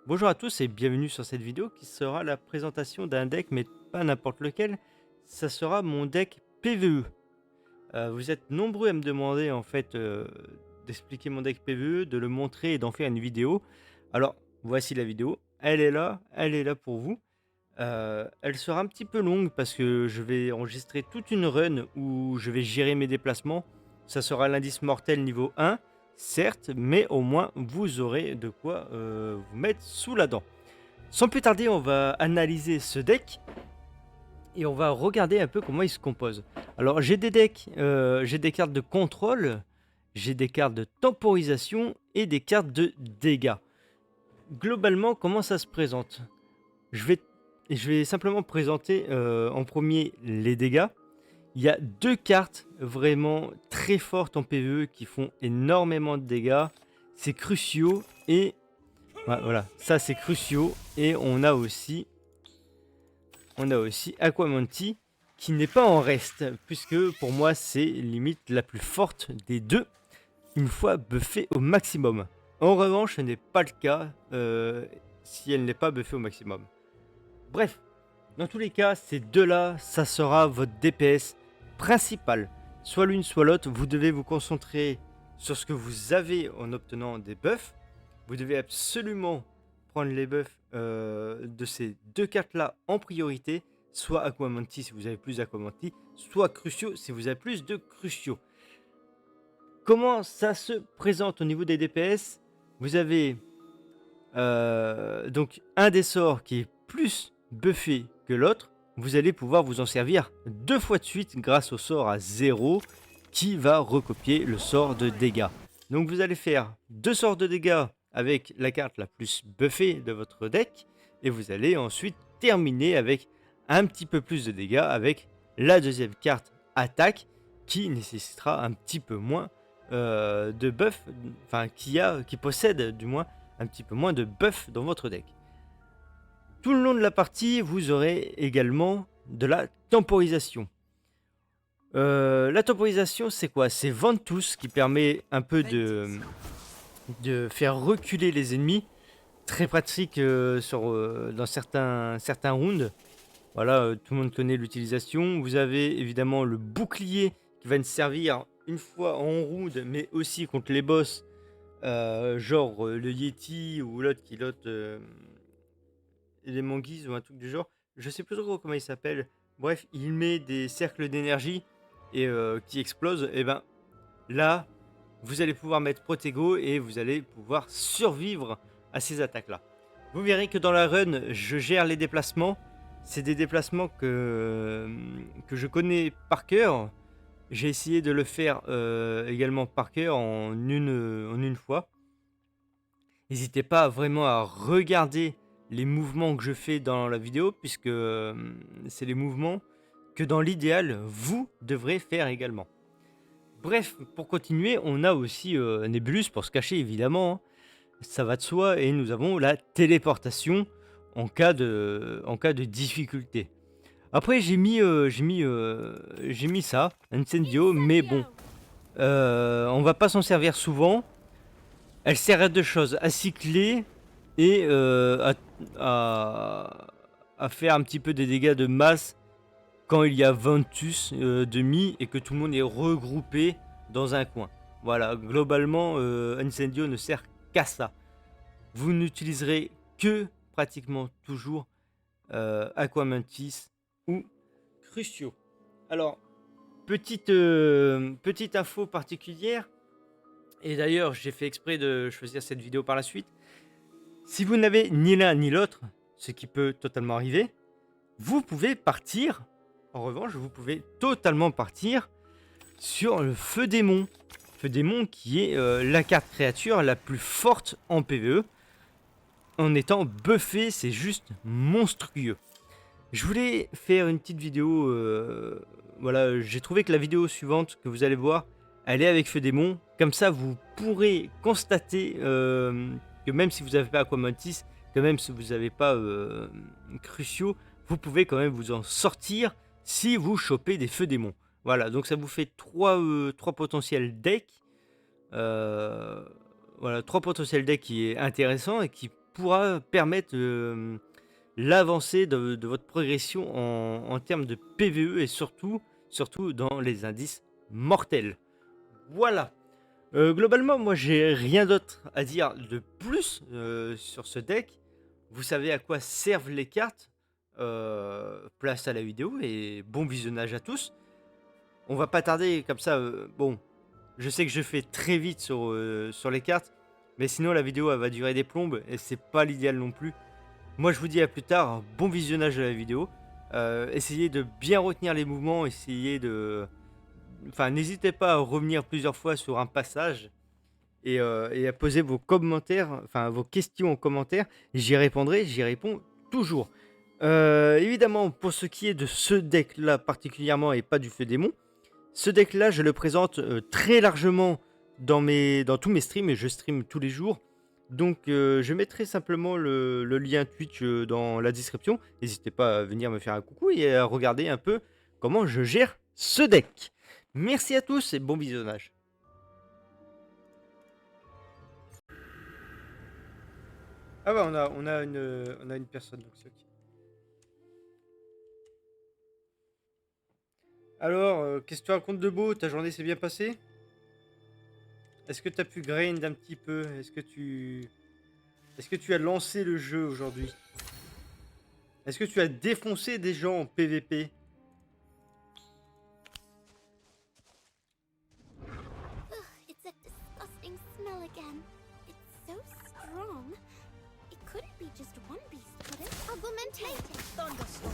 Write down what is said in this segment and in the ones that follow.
Bonjour à tous et bienvenue sur cette vidéo qui sera la présentation d'un deck, mais pas n'importe lequel. Ça sera mon deck PvE. Vous êtes nombreux à me demander en fait d'expliquer mon deck PvE, de le montrer et d'en faire une vidéo. Alors voici la vidéo. Elle est là pour vous. Elle sera un petit peu longue parce que je vais enregistrer toute une run où je vais gérer mes déplacements. Ça sera l'indice mortel niveau 1, certes, mais au moins vous aurez de quoi vous mettre sous la dent. Sans plus tarder, on va analyser ce deck et on va regarder un peu comment il se compose. Alors j'ai des decks, j'ai des cartes de contrôle, j'ai des cartes de temporisation et des cartes de dégâts. Globalement, comment ça se présente? Je vais, je vais simplement présenter en premier les dégâts. Il y a deux cartes vraiment très fortes en PvE qui font énormément de dégâts. C'est Crucio et... ouais, voilà, ça c'est Crucio. Et on a aussi Aquamanti qui n'est pas en reste, puisque pour moi c'est limite la plus forte des deux, une fois buffée au maximum. En revanche, ce n'est pas le cas si elle n'est pas buffée au maximum. Bref, dans tous les cas, ces deux-là, ça sera votre DPS principal. Soit l'une, soit l'autre, vous devez vous concentrer sur ce que vous avez en obtenant des buffs. Vous devez absolument prendre les buffs de ces deux cartes-là en priorité. Soit Aquamanti si vous avez plus d'Aquamanti, soit Crucio si vous avez plus de Crucio. Comment ça se présente au niveau des DPS? Vous avez donc un des sorts qui est plus buffé que l'autre. Vous allez pouvoir vous en servir deux fois de suite grâce au sort à 0 qui va recopier le sort de dégâts. Donc vous allez faire deux sorts de dégâts avec la carte la plus buffée de votre deck et vous allez ensuite terminer avec un petit peu plus de dégâts avec la deuxième carte attaque qui nécessitera un petit peu moins de buff, enfin qui possède du moins un petit peu moins de buff dans votre deck. Tout le long de la partie, vous aurez également de la temporisation. La temporisation, c'est quoi? C'est Ventus qui permet un peu de faire reculer les ennemis. Très pratique dans certains rounds. Voilà, tout le monde connaît l'utilisation. Vous avez évidemment le bouclier qui va nous servir une fois en round, mais aussi contre les boss. Genre le Yeti ou l'autre qui l'autre les manguises ou un truc du genre. Je sais plus trop comment il s'appelle. Bref, il met des cercles d'énergie et qui explosent. Et ben là, vous allez pouvoir mettre Protego et vous allez pouvoir survivre à ces attaques-là. Vous verrez que dans la run, je gère les déplacements. C'est des déplacements que je connais par cœur. J'ai essayé de le faire également par cœur en une fois. N'hésitez pas vraiment à regarder les mouvements que je fais dans la vidéo, puisque c'est les mouvements que dans l'idéal, vous devrez faire également. Bref, pour continuer, on a aussi Nebulus pour se cacher évidemment, hein. Ça va de soi, et nous avons la téléportation en cas de difficulté. Après j'ai mis ça, Incendio, mais bon, on va pas s'en servir souvent. Elle sert à deux choses, à cycler et à faire un petit peu des dégâts de masse quand il y a Ventus demi et que tout le monde est regroupé dans un coin. Voilà, globalement, Incendio ne sert qu'à ça. Vous n'utiliserez que pratiquement toujours Aquamantis ou Crucio. Alors, petite info particulière, et d'ailleurs j'ai fait exprès de choisir cette vidéo par la suite. Si vous n'avez ni l'un ni l'autre, ce qui peut totalement arriver, vous pouvez partir. En revanche, vous pouvez totalement partir sur le Feu Démon. Feu Démon qui est la carte créature la plus forte en PvE. En étant buffé, c'est juste monstrueux. Je voulais faire une petite vidéo. Voilà, j'ai trouvé que la vidéo suivante que vous allez voir, elle est avec Feu Démon. Comme ça, vous pourrez constater que même si vous n'avez pas Aquamantis, que même si vous n'avez pas Crucio, vous pouvez quand même vous en sortir si vous chopez des Feux Démons. Voilà, donc ça vous fait trois potentiels decks. Voilà, trois potentiels decks qui est intéressant et qui pourra permettre l'avancée de votre progression en termes de PVE et surtout dans les indices mortels. Voilà. Globalement, moi j'ai rien d'autre à dire de plus sur ce deck. Vous savez à quoi servent les cartes. Place à la vidéo et bon visionnage à tous. On va pas tarder comme ça. Bon, je sais que je fais très vite sur les cartes, mais sinon la vidéo elle va durer des plombes et c'est pas l'idéal non plus. Moi je vous dis à plus tard, bon visionnage de la vidéo. Essayez de bien retenir les mouvements, Enfin, n'hésitez pas à revenir plusieurs fois sur un passage et à poser vos commentaires, enfin vos questions en commentaire. J'y répondrai, j'y réponds toujours. Évidemment, pour ce qui est de ce deck-là particulièrement et pas du feu démon, ce deck-là, je le présente très largement dans tous mes streams, et je stream tous les jours. Donc, je mettrai simplement le lien Twitch dans la description. N'hésitez pas à venir me faire un coucou et à regarder un peu comment je gère ce deck. Merci à tous et bon visionnage. Ah bah on a une personne, donc c'est ok. Alors, qu'est-ce que tu racontes de beau? Ta journée s'est bien passée? Est-ce que tu as pu grind un petit peu? Est-ce que tu as lancé le jeu aujourd'hui? Est-ce que tu as défoncé des gens en PVP? It's a disgusting smell again. It's so strong. It couldn't be just one beast, could it? Augmentate. Thunderstorm.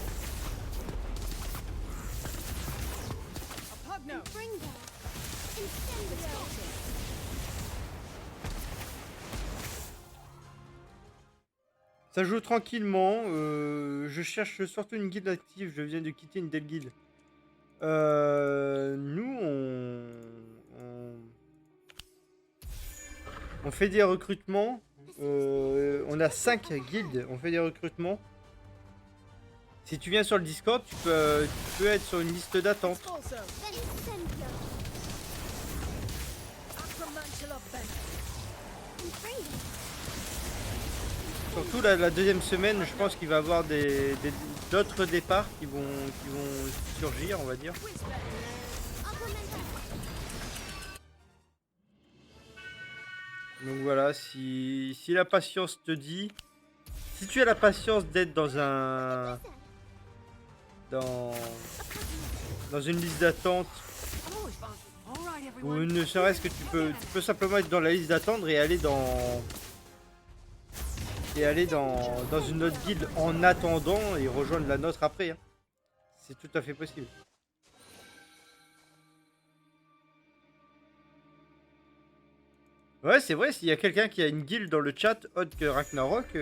A pugno. Bring them. Incendio. Ça joue tranquillement. Je cherche surtout une guilde active. Je viens de quitter une Dell guild. Nous, on fait des recrutements. On a 5 guildes. On fait des recrutements. Si tu viens sur le Discord, tu peux être sur une liste d'attente. Surtout la deuxième semaine, je pense qu'il va y avoir d'autres départs qui vont surgir, on va dire. Donc voilà, si la patience te dit... Si tu as la patience d'être dans une liste d'attente, ou ne serait-ce que tu peux simplement être dans la liste d'attente et aller dans une autre guilde en attendant et rejoindre la nôtre après. Hein. C'est tout à fait possible. Ouais, c'est vrai, s'il y a quelqu'un qui a une guilde dans le chat autre que Ragnarok,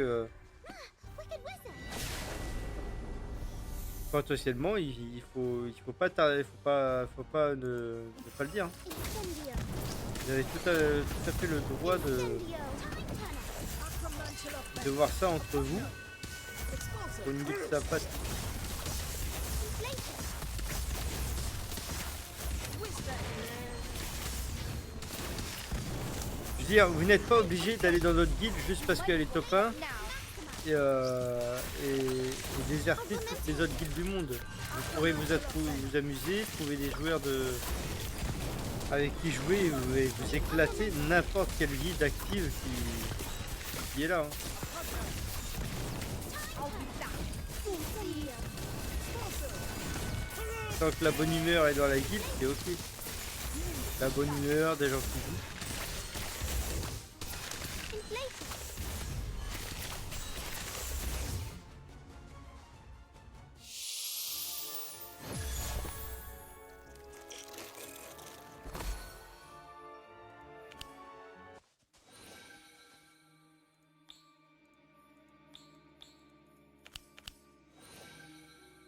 potentiellement, il faut pas ne pas le dire. Hein. Vous avez tout à fait le droit de voir ça entre vous. Pour une guilde sympa. Je veux dire, vous n'êtes pas obligé d'aller dans notre guilde juste parce qu'elle est top 1 et déserter toutes les autres guildes du monde. Vous pourrez vous amuser, trouver des joueurs avec qui jouer et vous éclater n'importe quelle guilde active qui est là. Hein. Tant que la bonne humeur est dans la guilde, c'est ok. La bonne humeur, des gens qui jouent.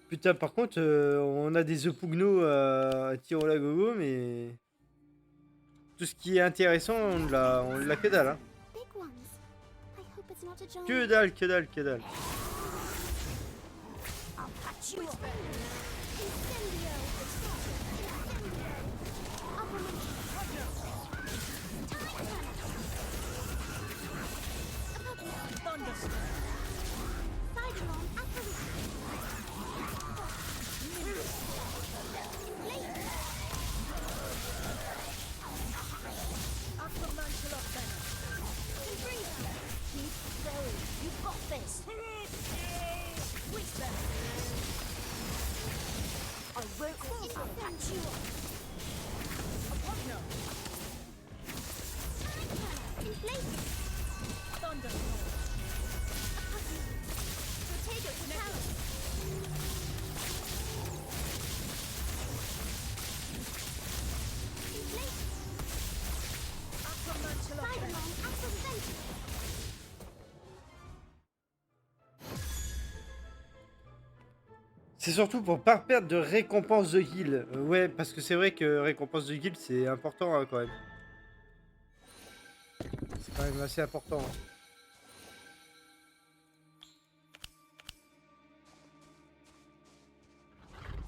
Putain, par contre, on a des Opugno à tirer la gogo, mais tout ce qui est intéressant, on l'a que dalle. Hein. Que dalle, que dalle, que dalle. C'est surtout pour pas perdre de récompense de heal. Ouais, parce que c'est vrai que récompense de heal, c'est important hein, quand même. C'est quand même assez important. Hein.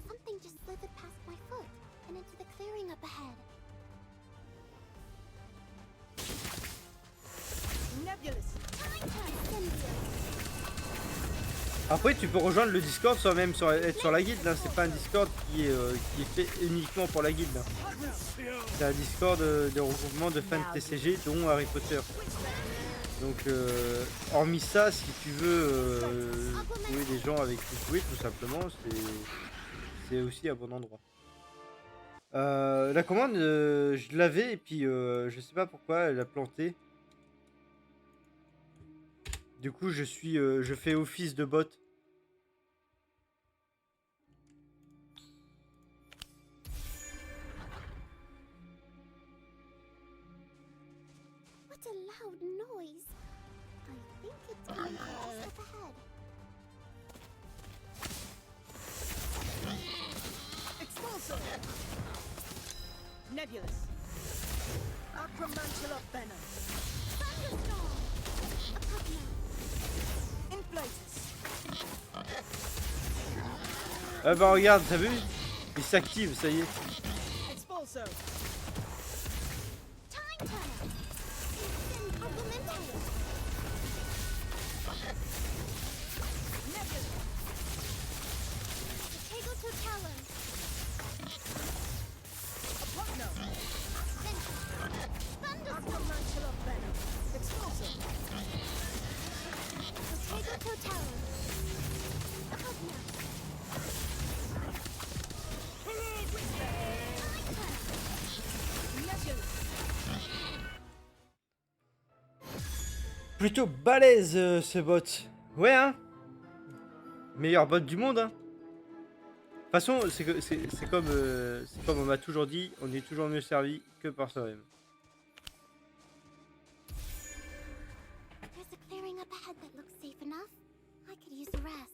Something just slithered past my foot and into the clearing up ahead. Nebulous. Après, tu peux rejoindre le Discord sans même être sur la guilde. Hein. C'est pas un Discord qui est fait uniquement pour la guilde. Hein. C'est un Discord de regroupement de fans de TCG, dont Harry Potter. Donc, hormis ça, si tu veux trouver des gens avec qui jouer, tout simplement, c'est aussi un bon endroit. La commande, je l'avais et puis je sais pas pourquoi elle a planté. Du coup, je fais office de bot. What a loud noise! I think it's coming from us up ahead. Expulsor. Nebulous. Acromantula venom. Thunderstorm! A Pugno. Inflatus. Ah bah regarde, t'as vu? Il s'active, ça y est. Expulsor. Time Turner! Augmented! Nebulous. Potato to Talon! Apogno. Thunderstorm! Acromantula venom. Expulsor. Potato to Talon! Pugno! Nebulous. Plutôt balèze ce bot. Ouais hein. Meilleur bot du monde hein. De toute façon, c'est comme on m'a toujours dit, on est toujours mieux servi que par soi-même. There's a clearing up ahead that looks safe enough. I could use a rest.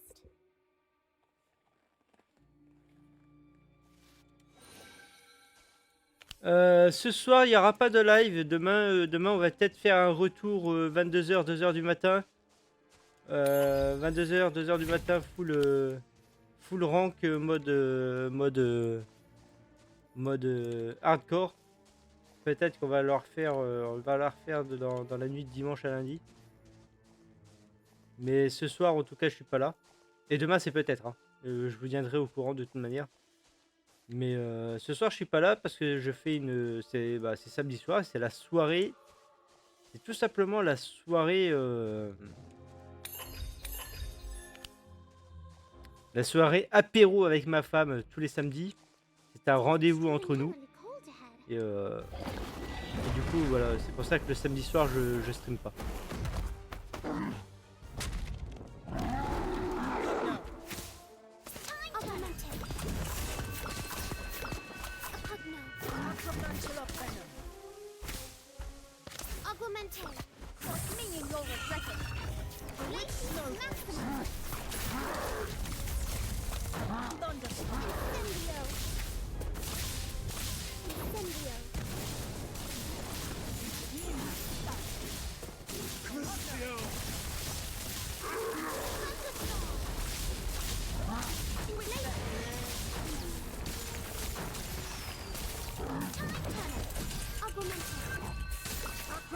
Ce soir, il n'y aura pas de live. Demain, on va peut-être faire un retour 22h, 2h du matin. 22h, 2h du matin, full rank mode hardcore. Peut-être qu'on va leur faire, dans la nuit de dimanche à lundi. Mais ce soir, en tout cas, je suis pas là. Et demain, c'est peut-être. Hein. Je vous tiendrai au courant de toute manière. Mais ce soir, je suis pas là parce que je fais c'est samedi soir, c'est la soirée. C'est tout simplement la soirée. La soirée apéro avec ma femme tous les samedis. C'est un rendez-vous entre nous. Et du coup, voilà, c'est pour ça que le samedi soir, je stream pas. Acromantula venom. Augmented. What's meaning you'll regret it? Blitz maximum. Thunderstorm. Incendio. Incendio.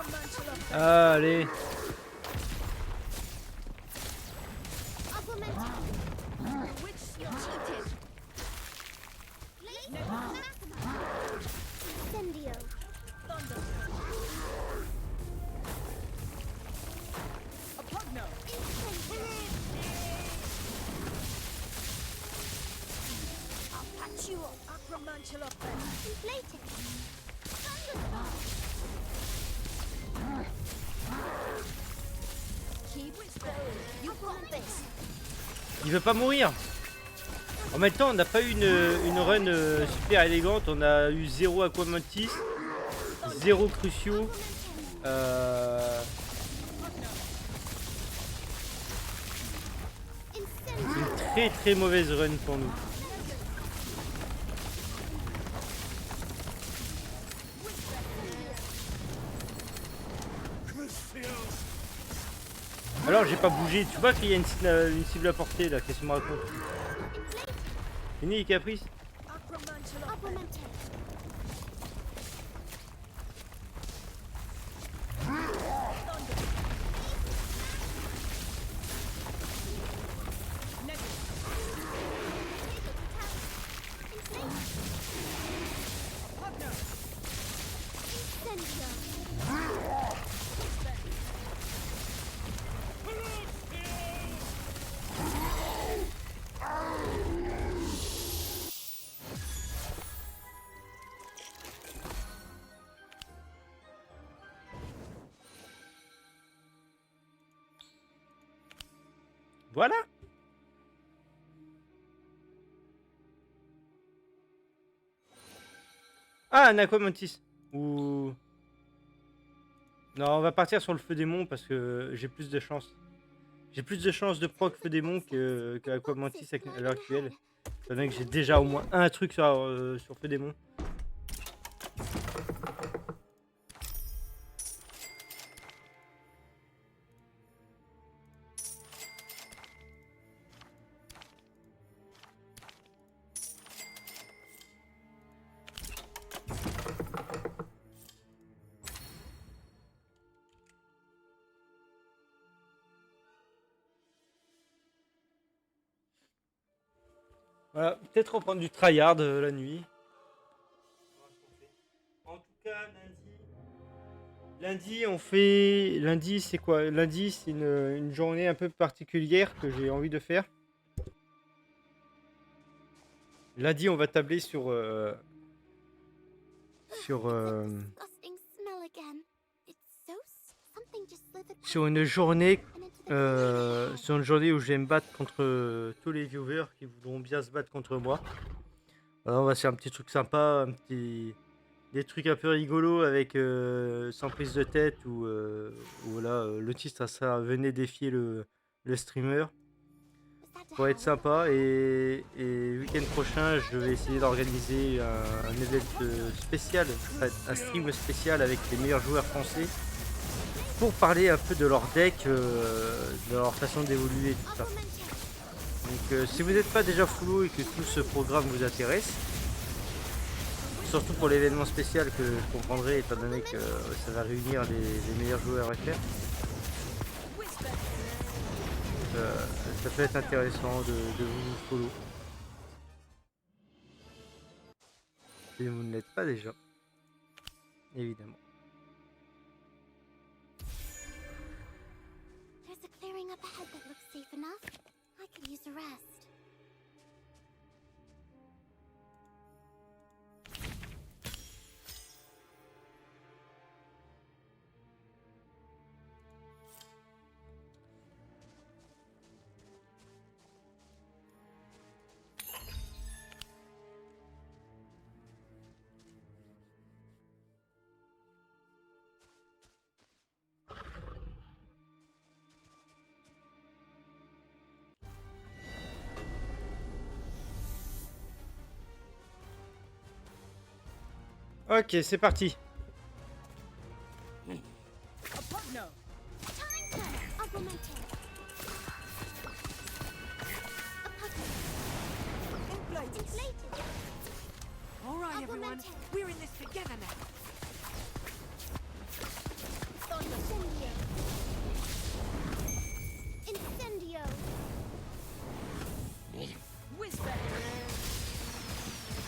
Acromantula venom. Allez. Which you cheated. Incendio. Thunderstorm. Apogno. I'll patch you up. Acromantula Thunderstruck venom. Inflated. Thunderstorm. Keep going. You got this. Il veut pas mourir. En même temps, on n'a pas eu une run super élégante. On a eu 0 Aquamantis, 0 Crucio. C'est une très mauvaise run pour nous. Alors j'ai pas bougé, tu vois qu'il y a une cible à portée là, qu'est-ce que tu me racontes? Fini les caprices? Augmented. Voilà. Ah, un Aquamantis. Ou... Non, on va partir sur le feu démon parce que j'ai plus de chance. J'ai plus de chances de proc feu démon que Aquamantis à l'heure actuelle. Étant donné que j'ai déjà au moins un truc sur feu démon. Voilà, peut-être reprendre du tryhard la nuit. En tout cas, lundi on fait... Lundi c'est quoi? Lundi c'est une journée un peu particulière que j'ai envie de faire. Lundi on va tabler sur... Disgusting smell again. It's so something just slithered sur une journée sur une journée où je vais me battre contre tous les viewers qui voudront bien se battre contre moi. Alors on va faire un petit truc sympa, des trucs un peu rigolos avec sans prise de tête ou voilà, le titre ça venez défier le streamer pour être sympa et week-end prochain je vais essayer d'organiser un event spécial, un stream spécial avec les meilleurs joueurs français pour parler un peu de leur deck, de leur façon d'évoluer et tout ça. Donc si vous n'êtes pas déjà follow et que tout ce programme vous intéresse, surtout pour l'événement spécial que je comprendrai étant donné que ça va réunir les meilleurs joueurs FR, ça peut être intéressant de vous follow. Si vous ne l'êtes pas déjà, évidemment. There's a clearing up ahead that looks safe enough. I could use a rest. Ok, c'est parti. A partner. Augmented. A puzzle. Inflated. All right, everyone. Augmented. We're in this together now. Incendio. Incendio. Whizbang.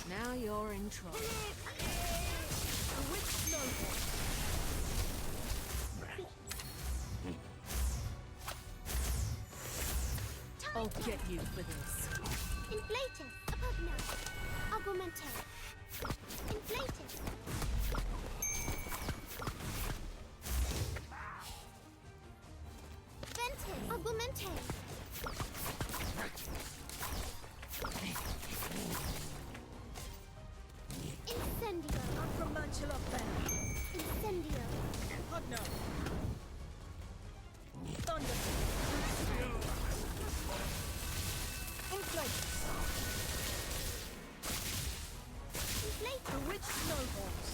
Now you're in trouble. A witch snowball. I'll get you for this. Inflated. A Pugno. Augmente. Inflated. Vented. Augmente. Incendio. Acromantula bend. Incendio. Pugno. Thunder. Inflatus. Inflate. Bewitched snowballs.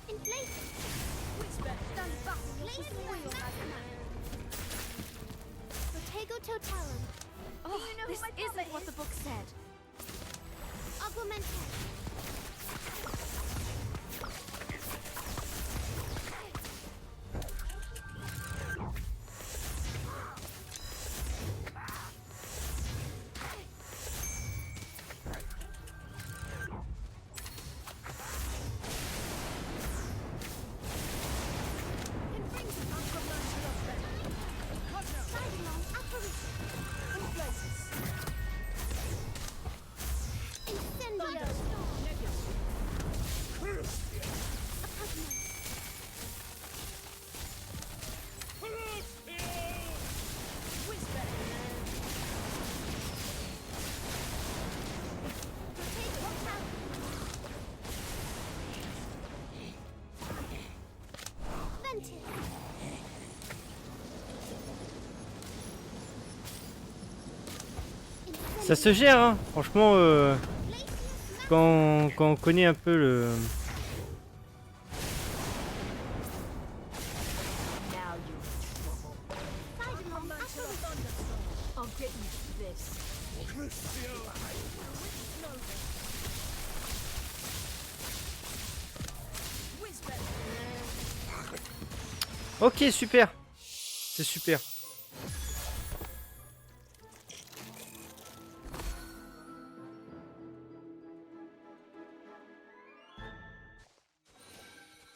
Inflate. Whizbang. Stand back. Wheel maxima. Protego totalum. Oh, this isn't what the book said. Augmente. Acromantula bend. Pugno. Sidelong apparition. Inflatus. Incendio. Nebulous. Apugno. Whizbang. Protego totalum. Vented. Ça se gère, hein. Franchement, quand on connaît un peu le... Now you're in trouble. Sidelong Acromantula apparition. thunderstorm. I'll get you for this. Whizbang. Ok, super. C'est super.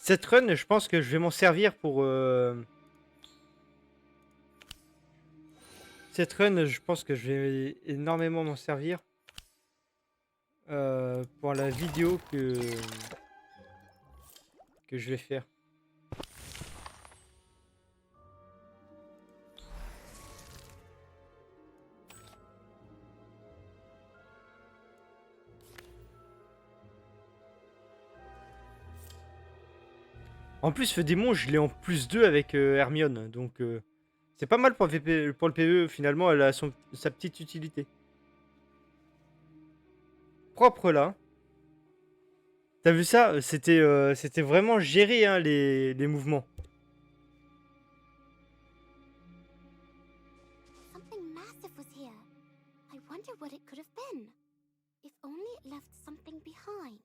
Cette run, je pense que je vais m'en servir pour... Cette run, je pense que je vais énormément m'en servir pour la vidéo que je vais faire. En plus, Feu Démon, je l'ai en +2 avec Hermione, donc c'est pas mal pour le, pour le PvE, finalement, elle a sa petite utilité. Propre là. T'as vu ça? C'était vraiment géré, hein, les mouvements. Something massive was here. I wonder what it could have been. If only it left something behind.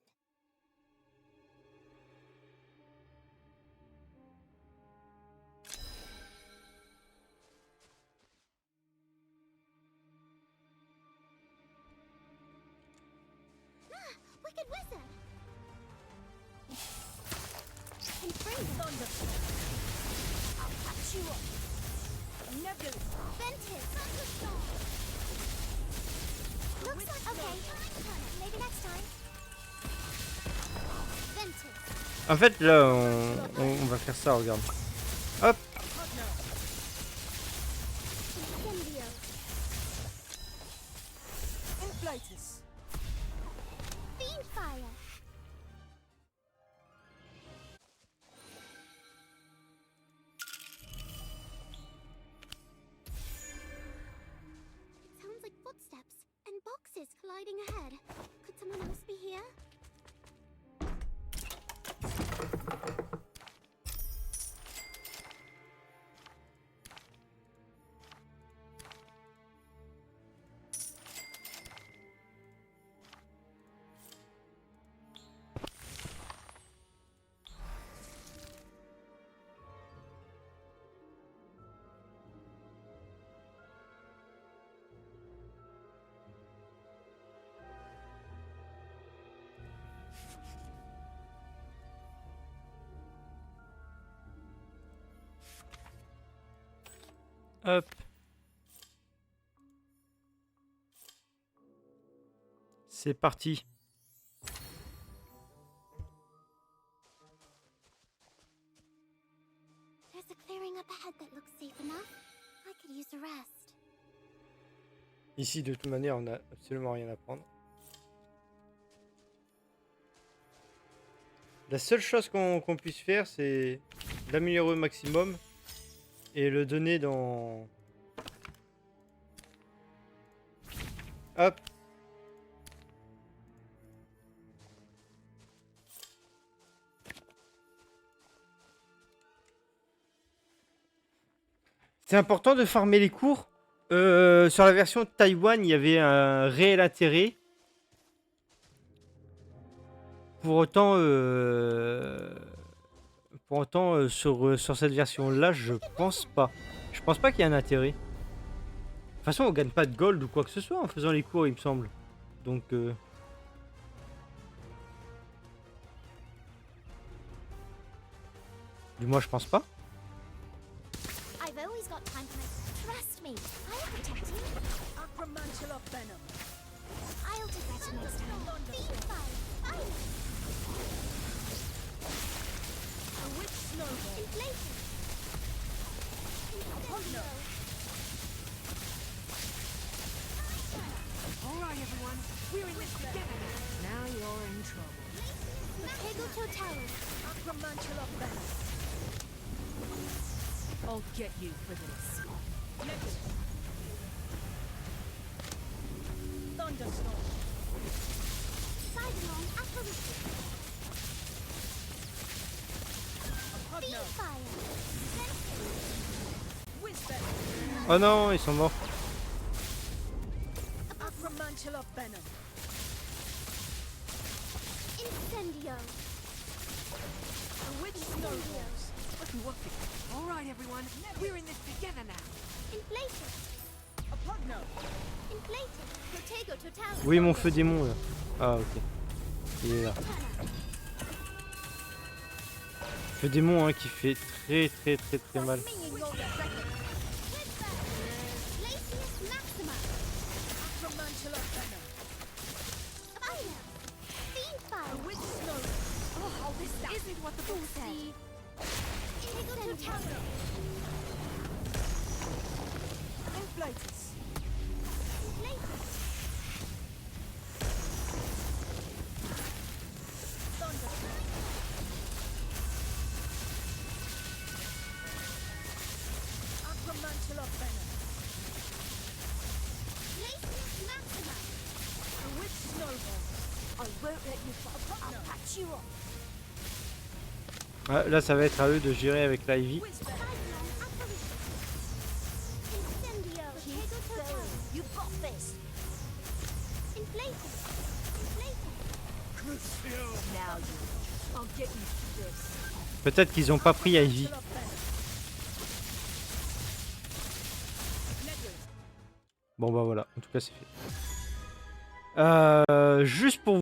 Ah, wicked wizard! Confringo. Thunderstorm. I'll catch you up. Nebulous. Vented. Thunderstorm. Looks like okay. Maybe next time. Vented. En fait, là, on va faire ça, regarde. Hop. Pugno. Incendio. Inflatus. Fiend fire. It sounds like footsteps and boxes colliding ahead. Could someone else be here? Hop. C'est parti. There's a clearing up ahead that looks safe enough. I could use a rest. Ici, de toute manière, on n'a absolument rien à prendre. La seule chose qu'on puisse faire, c'est l'améliorer au maximum et le donner dans... Hop. C'est important de farmer les cours. Sur la version de Taïwan, il y avait un réel intérêt. Pour autant, sur cette version-là, je pense pas. Je pense pas qu'il y ait un intérêt. De toute façon, on gagne pas de gold ou quoi que ce soit en faisant les cours, il me semble. Donc... Du moins, je pense pas. I've always got time for my... Trust me, I'll protect you. Acromantula venom. I'll do better next time. Fiend fire, fire. A witch snowball. Inflation. Incendio. All right, everyone. We're in this together now. Now you're in trouble. Protego totalis. Acromantula venom. I'll get you for this. Nebulous. Thunderstorm. Sidelong apparition. Pugno. Fiend fire. Sensei. Whizbang. Oh non, ils sont morts. Acromantula venom. Incendio. A witch snowballs. All right, everyone. We're in this together now. Inflation. A pugno. Inflation. Protego totalis. Oui, mon feu démon là. Ah, ok. Il est là. Feu démon hein, qui fait très mal. Minging your second. Glacius maxima. Acromantula venom. Fire. Fiend A fire. witch snowball. Oh, this isn't what the book said. Protego totalis. Inflatus. Inflation. Thunderstorm. Acromantula venom. Glacius maxima. A witch snowball. I won't let you fall. I'll patch you up. Ah, là, ça va être à eux de gérer avec l'Ivy. Whizbang. Sidelong apparition. Incendio. Protego totalis. You've got this. Inflation. Inflation. Now you. I'll get you for this. Peut-être qu'ils ont pas pris Ivy. Acromantula venom. Nebulous. Bon bah voilà, en tout cas c'est fait. Juste pour